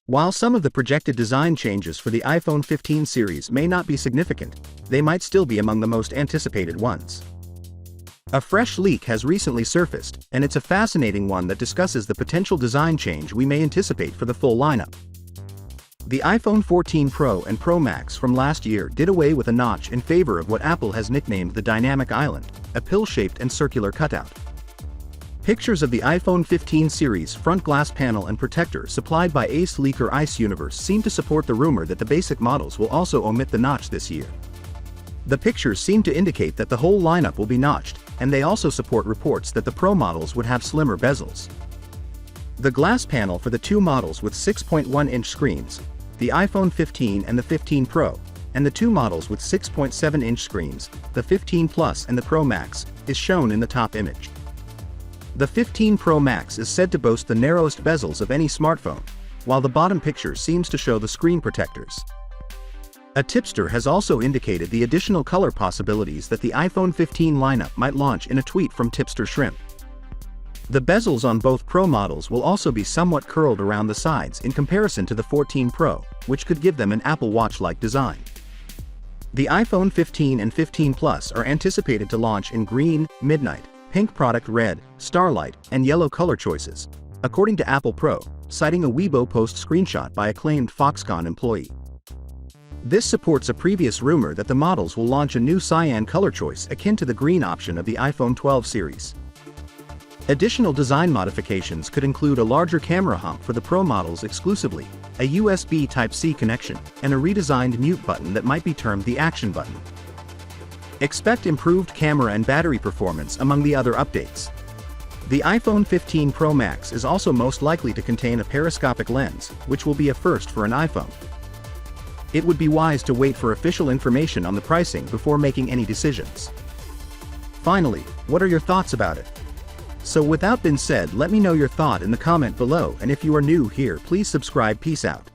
While some of the projected design changes for the iPhone 15 series may not be significant, they might still be among the most anticipated ones. A fresh leak has recently surfaced, and it's a fascinating one that discusses the potential design change we may anticipate for the full lineup. The iPhone 14 Pro and Pro Max from last year did away with a notch in favor of what Apple has nicknamed the Dynamic Island, a pill-shaped and circular cutout. Pictures of the iPhone 15 series front glass panel and protector supplied by Ace leaker Ice Universe seem to support the rumor that the basic models will also omit the notch this year. The pictures seem to indicate that the whole lineup will be notched, and they also support reports that the Pro models would have slimmer bezels. The glass panel for the two models with 6.1-inch screens, the iPhone 15 and the 15 Pro, and the two models with 6.7-inch screens, the 15 Plus and the Pro Max, is shown in the top image. The 15 Pro Max is said to boast the narrowest bezels of any smartphone, while the bottom picture seems to show the screen protectors. A tipster has also indicated the additional color possibilities that the iPhone 15 lineup might launch in a tweet from Tipster Shrimp. The bezels on both Pro models will also be somewhat curled around the sides in comparison to the 14 Pro, which could give them an Apple Watch-like design. The iPhone 15 and 15 Plus are anticipated to launch in green, midnight, pink product red, starlight, and yellow color choices, according to Apple Pro, citing a Weibo post screenshot by acclaimed Foxconn employee. This supports a previous rumor that the models will launch a new cyan color choice akin to the green option of the iPhone 12 series. Additional design modifications could include a larger camera hump for the Pro models exclusively, a USB Type-C connection, and a redesigned mute button that might be termed the Action button. Expect improved camera and battery performance among the other updates. The iPhone 15 Pro Max is also most likely to contain a periscopic lens, which will be a first for an iPhone. It would be wise to wait for official information on the pricing before making any decisions. Finally, what are your thoughts about it? So with that being said, let me know your thought in the comment below, and if you are new here, please subscribe. Peace out.